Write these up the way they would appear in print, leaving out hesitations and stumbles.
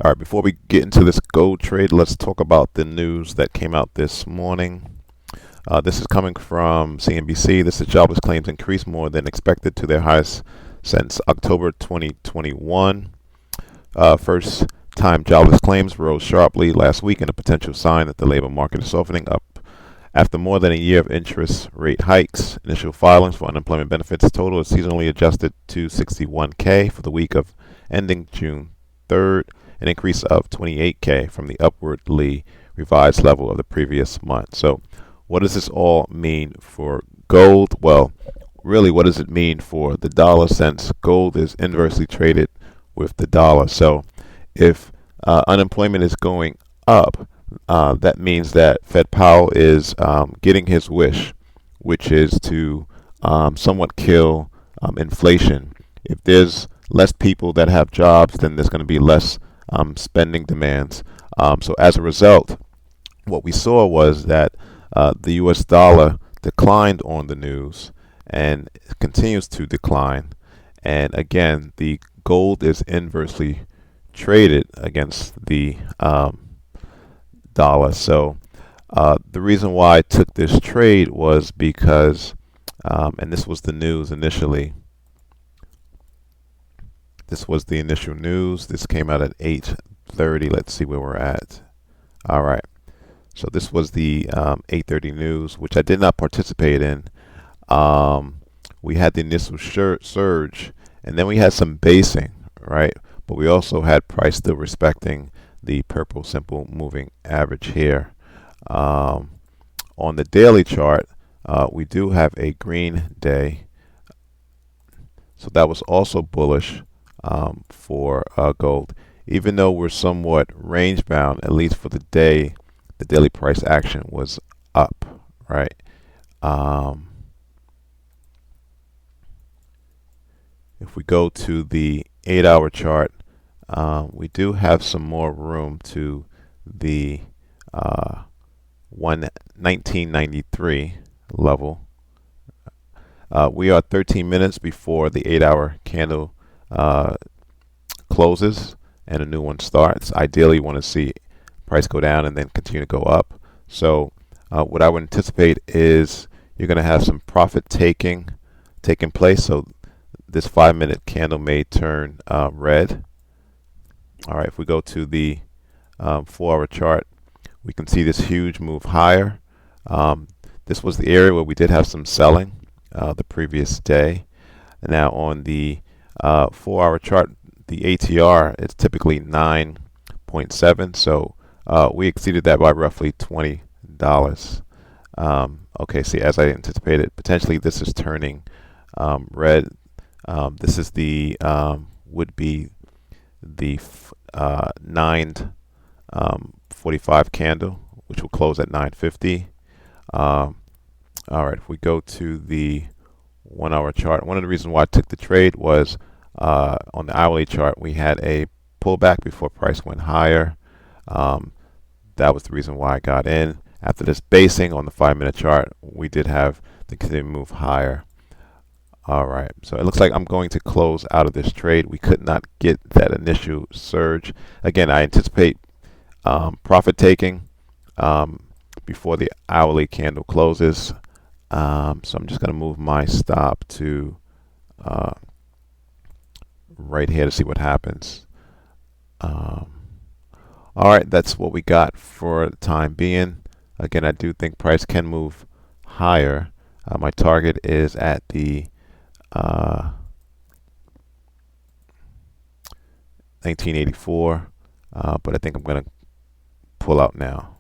All right, before we get into this gold trade, let's talk about the news that came out this morning. This is coming from CNBC. This is jobless claims increased more than expected to their highest since October 2021. First time jobless claims rose sharply last week in a potential sign that the labor market is softening up. After more than a year of interest rate hikes, initial filings for unemployment benefits total is seasonally adjusted to 61K for the week of ending June 3rd, an increase of 28K from the upwardly revised level of the previous month. So what does this all mean for gold? Well, really, what does it mean for the dollar, since gold is inversely traded with the dollar? So if unemployment is going up, that means that Fed Powell is getting his wish, which is to somewhat kill inflation. If there's less people that have jobs, then there's going to be less spending demands. So as a result, what we saw was that the U.S. dollar declined on the news and continues to decline. And again, the gold is inversely traded against the dollar. So the reason why I took this trade was because, and this was the news initially. This was the initial news. This came out at 8:30. Let's see where we're at. All right. So this was the 8:30 news, which I did not participate in. We had the initial surge, and then we had some basing, right? But we also had price still respecting the purple simple moving average here. On the daily chart, we do have a green day, so that was also bullish for gold. Even though we're somewhat range bound, at least for the day, the daily price action was up, right? If we go to the 8-hour chart, we do have some more room to the 1993 level. We are 13 minutes before the 8-hour candle closes and a new one starts. Ideally, you want to see price go down and then continue to go up. So what I would anticipate is you're going to have some profit taking place. So this 5-minute candle may turn red. All right, if we go to the 4-hour chart, we can see this huge move higher. This was the area where we did have some selling the previous day. Now on the 4-hour chart, the ATR is typically 9.7, so we exceeded that by roughly $20. Okay, see, as I anticipated, potentially this is turning red. This is the would be the 9:45 candle, which will close at 9:50. All right, if we go to the 1-hour chart, one of the reasons why I took the trade was on the hourly chart we had a pullback before price went higher. That was the reason why I got in. After this basing on the 5-minute chart, we did have the continued move higher. All right, so it looks like I'm going to close out of this trade. We could not get that initial surge. Again, I anticipate profit taking before the hourly candle closes. So I'm just going to move my stop to right here to see what happens. All right, that's what we got for the time being. Again, I do think price can move higher. My target is at the 1984, but I think I'm going to pull out now.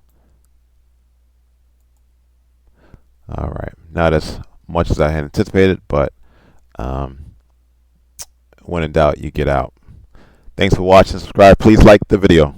All right, not as much as I had anticipated, but when in doubt, you get out. Thanks for watching. Subscribe. Please like the video.